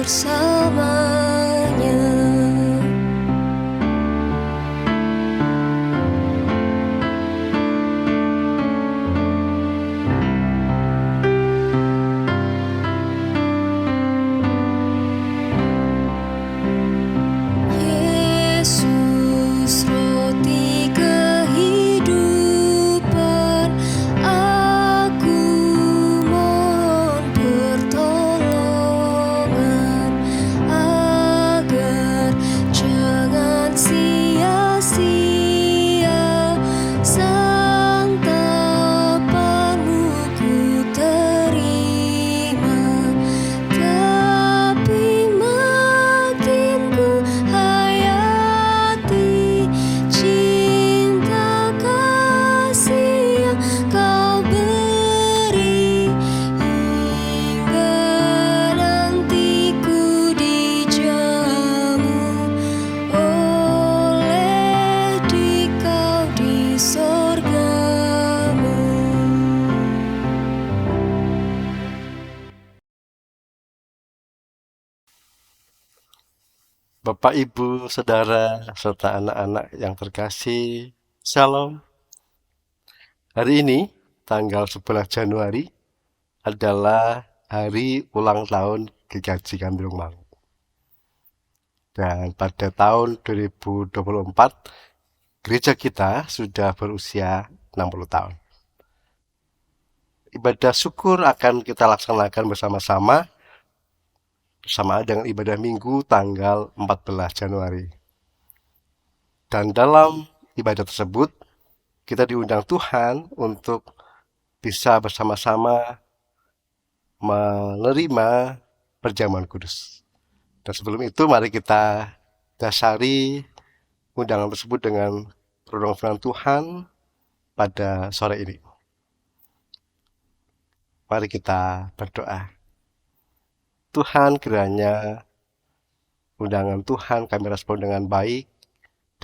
bersamanya. Yesus roti kehidupan, aku mohon pertolongan agar jangan sia-sia santapanmu ku terima, tapi makin ku hayati cinta kasih yang kau beri, hingga nanti ku dijamu oleh Dikau di sorgamu. Bapak, Ibu, Saudara, serta anak-anak yang terkasih, Shalom. Hari ini, tanggal 11 Januari, adalah hari ulang tahun GKJ Gandrung Mangu. Dan pada tahun 2024, gereja kita sudah berusia 60 tahun. Ibadah syukur akan kita laksanakan bersama-sama bersamaan dengan ibadah minggu tanggal 14 Januari. Dan dalam ibadah tersebut, kita diundang Tuhan untuk bisa bersama-sama menerima perjamuan kudus. Dan sebelum itu, mari kita dasari undangan tersebut dengan renungan firman Tuhan pada sore ini. Mari kita berdoa. Tuhan, kiranya undangan Tuhan kami respon dengan baik,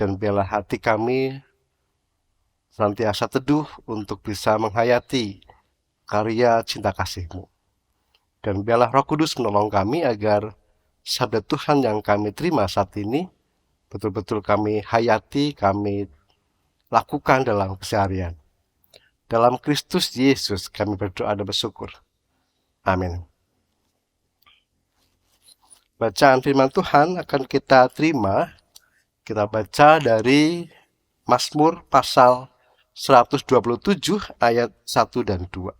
dan biarlah hati kami senantiasa teduh untuk bisa menghayati karya cinta kasih-Mu. Dan biarlah Roh Kudus menolong kami agar sabda Tuhan yang kami terima saat ini betul-betul kami hayati, kami lakukan dalam keseharian. Dalam Kristus Yesus kami berdoa dan bersyukur. Amin. Bacaan firman Tuhan akan kita terima. Kita baca dari Mazmur pasal 127 ayat 1 dan 2.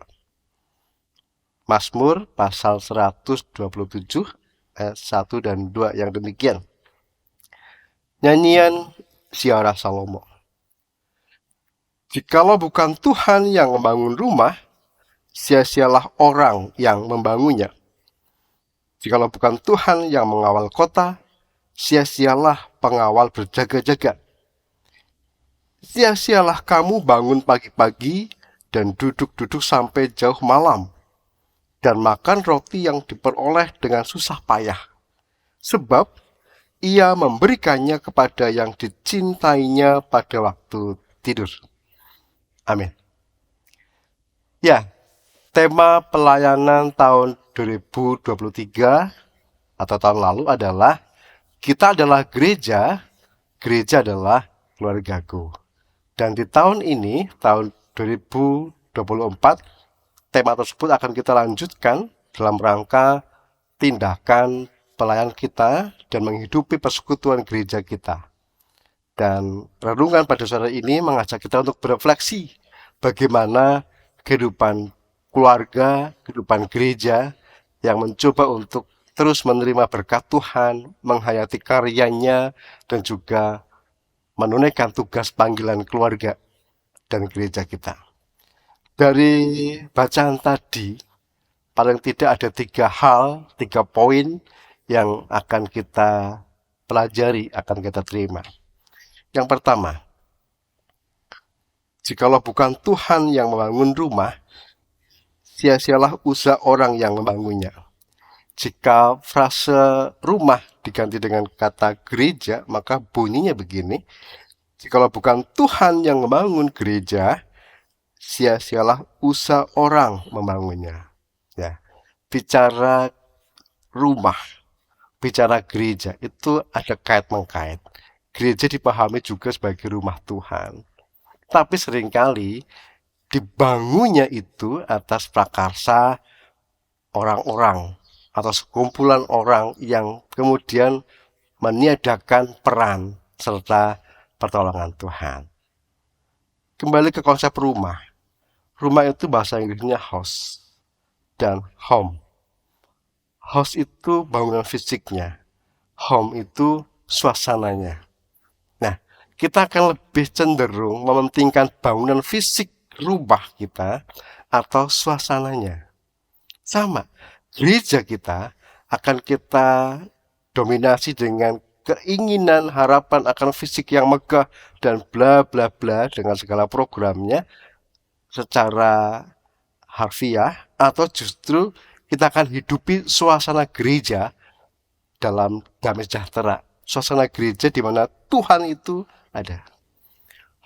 Mazmur pasal 127 ayat 1 dan 2 yang demikian. Nyanyian Ziarah Salomo. Jikalau bukan Tuhan yang membangun rumah, sia-sialah orang yang membangunnya. Jikalau bukan Tuhan yang mengawal kota, sia-sialah pengawal berjaga-jaga. Sia-sialah kamu bangun pagi-pagi dan duduk-duduk sampai jauh malam, dan makan roti yang diperoleh dengan susah payah, sebab ia memberikannya kepada yang dicintainya pada waktu tidur. Amin. Ya, tema pelayanan tahun 2023 atau tahun lalu adalah kita adalah gereja, gereja adalah keluargaku. Dan di tahun ini, tahun 2024, tema tersebut akan kita lanjutkan dalam rangka tindakan pelayan kita dan menghidupi persekutuan gereja kita. Dan renungan pada sore ini mengajak kita untuk berefleksi bagaimana kehidupan keluarga, kehidupan gereja yang mencoba untuk terus menerima berkat Tuhan, menghayati karyanya, dan juga menunaikan tugas panggilan keluarga dan gereja kita. Dari bacaan tadi, paling tidak ada 3 hal, 3 poin yang akan kita pelajari, akan kita terima. Yang pertama, jikalau bukan Tuhan yang membangun rumah, sia-sialah usaha orang yang membangunnya. Jika frase rumah diganti dengan kata gereja, maka bunyinya begini. Jikalau bukan Tuhan yang membangun gereja, sia-sialah usaha orang membangunnya. Ya, bicara rumah, bicara gereja itu ada kait-mengkait. Gereja dipahami juga sebagai rumah Tuhan. Tapi seringkali dibangunnya itu atas prakarsa orang-orang atau sekumpulan orang yang kemudian meniadakan peran serta pertolongan Tuhan. Kembali ke konsep rumah. Rumah itu bahasa Inggrisnya house dan home. House itu bangunan fisiknya. Home itu suasananya. Nah, kita akan lebih cenderung mementingkan bangunan fisik rumah kita atau suasananya. Sama, gereja kita akan kita dominasi dengan keinginan, harapan akan fisik yang megah dan bla bla bla dengan segala programnya secara harfiah, atau justru kita akan hidupi suasana gereja dalam damai sejahtera. Suasana gereja di mana Tuhan itu ada.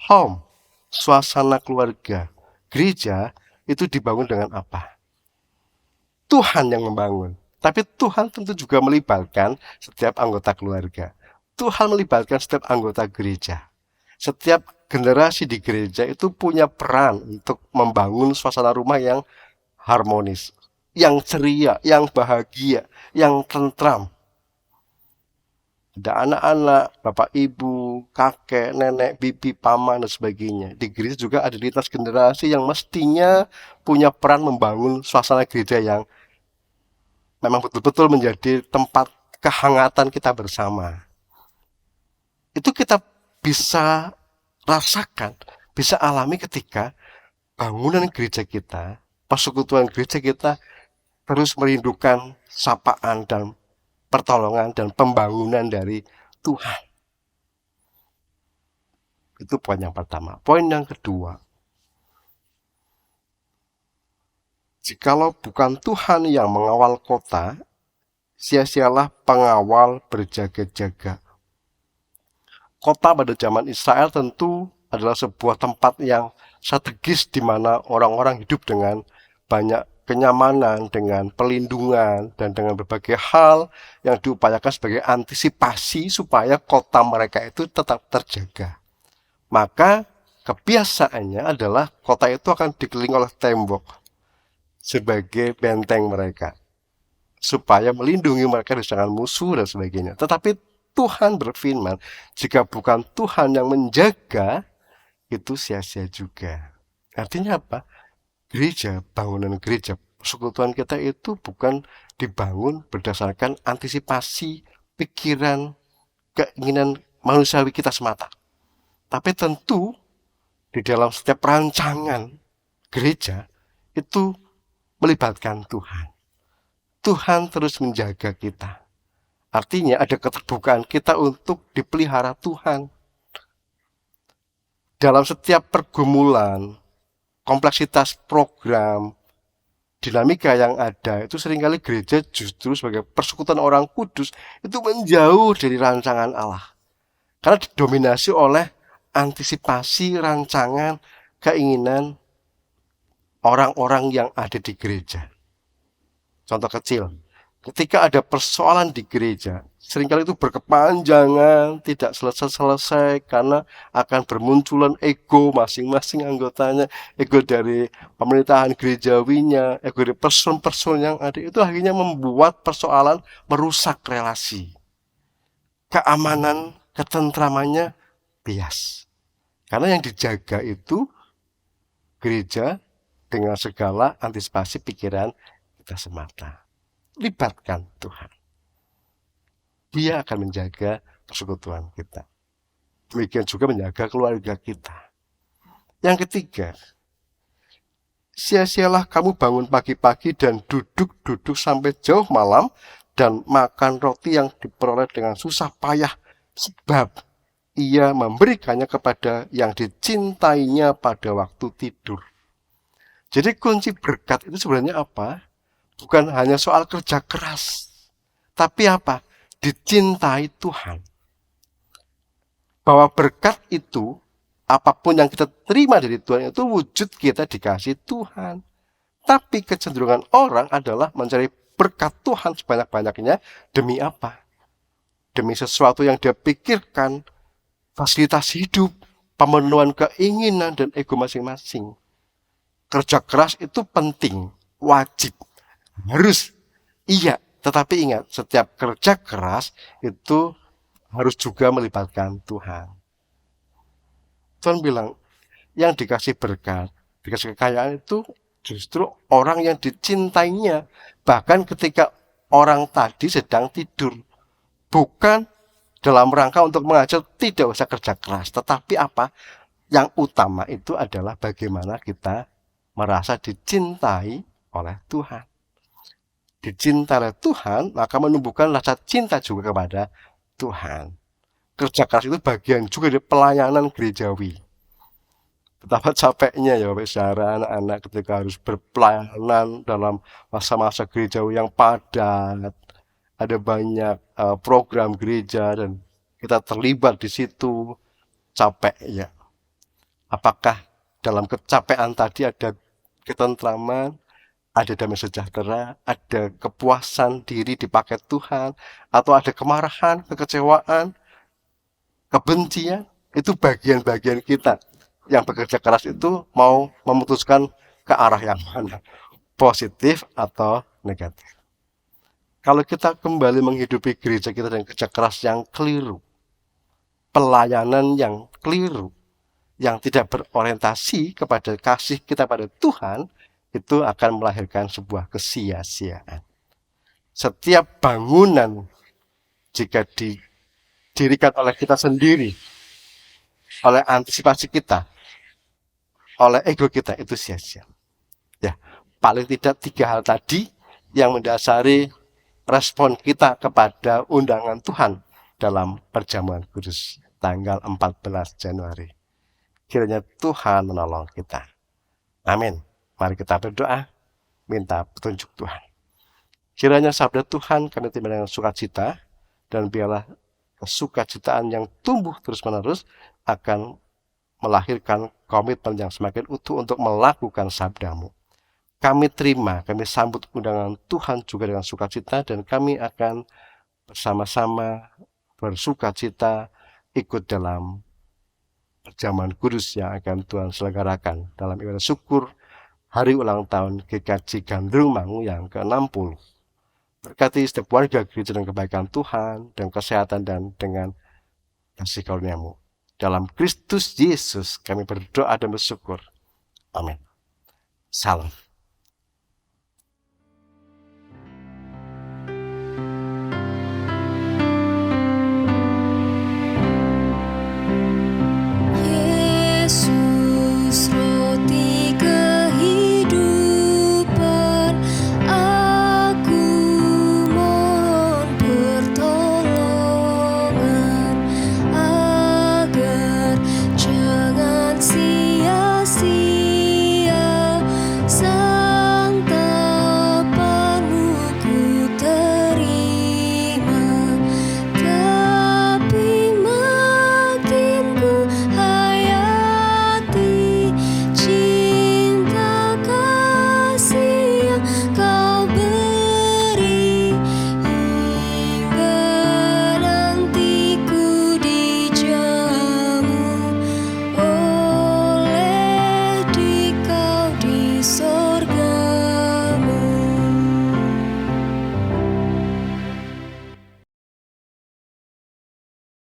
Home, suasana keluarga. Gereja itu dibangun dengan apa? Tuhan yang membangun. Tapi Tuhan tentu juga melibatkan setiap anggota keluarga. Tuhan melibatkan setiap anggota gereja. Setiap generasi di gereja itu punya peran untuk membangun suasana rumah yang harmonis, yang ceria, yang bahagia, yang tentram. Ada anak-anak, bapak ibu, kakek, nenek, bibi, paman, dan sebagainya. Di gereja juga ada lintas generasi yang mestinya punya peran membangun suasana gereja yang memang betul-betul menjadi tempat kehangatan kita bersama. Itu kita bisa rasakan, bisa alami ketika bangunan gereja kita, persekutuan gereja kita terus merindukan sapaan dan pertolongan dan pembangunan dari Tuhan. Itu poin yang pertama. Poin yang kedua, jikalau bukan Tuhan yang mengawal kota, sia-sialah pengawal berjaga-jaga. Kota pada zaman Israel tentu adalah sebuah tempat yang strategis di mana orang-orang hidup dengan banyak kenyamanan, dengan pelindungan, dan dengan berbagai hal yang diupayakan sebagai antisipasi supaya kota mereka itu tetap terjaga. Maka kebiasaannya adalah kota itu akan dikelilingi oleh tembok sebagai benteng mereka, supaya melindungi mereka dari serangan musuh dan sebagainya. Tetapi Tuhan berfirman, jika bukan Tuhan yang menjaga, itu sia-sia juga. Artinya apa? Gereja, bangunan gereja, persekutuan kita itu bukan dibangun berdasarkan antisipasi, pikiran, keinginan manusiawi kita semata. Tapi tentu di dalam setiap rancangan gereja itu melibatkan Tuhan. Tuhan terus menjaga kita. Artinya ada keterbukaan kita untuk dipelihara Tuhan. Dalam setiap pergumulan, kompleksitas program, dinamika yang ada, itu seringkali gereja justru sebagai persekutuan orang kudus itu menjauh dari rancangan Allah. Karena didominasi oleh antisipasi rancangan, keinginan orang-orang yang ada di gereja. Contoh kecil, ketika ada persoalan di gereja, seringkali itu berkepanjangan, tidak selesai-selesai karena akan bermunculan ego masing-masing anggotanya, ego dari pemerintahan gerejawinya, ego dari person-person yang ada. Itu akhirnya membuat persoalan merusak relasi. Keamanan, ketentramannya bias. Karena yang dijaga itu gereja dengan segala antisipasi pikiran kita semata. Libatkan Tuhan. Dia akan menjaga persekutuan kita. Demikian juga menjaga keluarga kita. Yang ketiga, sia-sialah kamu bangun pagi-pagi dan duduk-duduk sampai jauh malam dan makan roti yang diperoleh dengan susah payah, sebab ia memberikannya kepada yang dicintainya pada waktu tidur. Jadi kunci berkat itu sebenarnya apa? Bukan hanya soal kerja keras, tapi apa? Dicintai Tuhan. Bahwa berkat itu, apapun yang kita terima dari Tuhan itu wujud kita dikasih Tuhan. Tapi kecenderungan orang adalah mencari berkat Tuhan sebanyak-banyaknya demi apa? demi sesuatu yang dia pikirkan, fasilitas hidup, pemenuhan keinginan dan ego masing-masing. Kerja keras itu penting, wajib, harus, iya. Tetapi ingat, setiap kerja keras itu harus juga melibatkan Tuhan. Tuhan bilang, yang dikasih berkat, dikasih kekayaan itu justru orang yang dicintainya. Bahkan ketika orang tadi sedang tidur. Bukan dalam rangka untuk mengajar tidak usah kerja keras. Tetapi apa? Yang utama itu adalah bagaimana kita merasa dicintai oleh Tuhan. Dicintai oleh Tuhan, maka menumbuhkan rasa cinta juga kepada Tuhan. Kerja keras itu bagian juga dari pelayanan gerejawi. Betapa capeknya ya Bapak Saudara, anak-anak ketika harus berpelayanan dalam masa-masa gerejawi yang padat. Ada banyak program gereja dan kita terlibat di situ, capek ya. Apakah dalam kecapean tadi ada ketentraman, ada damai sejahtera, ada kepuasan diri dipakai Tuhan, atau ada kemarahan, kekecewaan, kebencian? Itu bagian-bagian kita yang bekerja keras itu mau memutuskan ke arah yang mana, positif atau negatif. Kalau kita kembali menghidupi gereja kita dengan kerja keras yang keliru, pelayanan yang keliru, yang tidak berorientasi kepada kasih kita pada Tuhan, itu akan melahirkan sebuah kesia-siaan. Setiap bangunan jika didirikan oleh kita sendiri, oleh antisipasi kita, oleh ego kita, itu sia-sia. Ya, paling tidak 3 hal tadi yang mendasari respon kita kepada undangan Tuhan dalam perjamuan kudus tanggal 14 Januari. Kiranya Tuhan menolong kita. Amin. Mari kita berdoa, minta petunjuk Tuhan. Kiranya sabda Tuhan kami terima dengan sukacita, dan biarlah kesukacitaan yang tumbuh terus-menerus akan melahirkan komitmen yang semakin utuh untuk melakukan sabdamu. Kami terima, kami sambut undangan Tuhan juga dengan sukacita, dan kami akan bersama-sama bersukacita ikut dalam perjamuan kudus yang akan Tuhan selenggarakan dalam ibadah syukur hari ulang tahun GKJ Gandrung Mangu yang ke-60. Berkati setiap warga gereja dengan kebaikan Tuhan, dan kesehatan, dan dengan kasih karunia-Mu. Dalam Kristus Yesus kami berdoa dan bersyukur. Amin. Salam.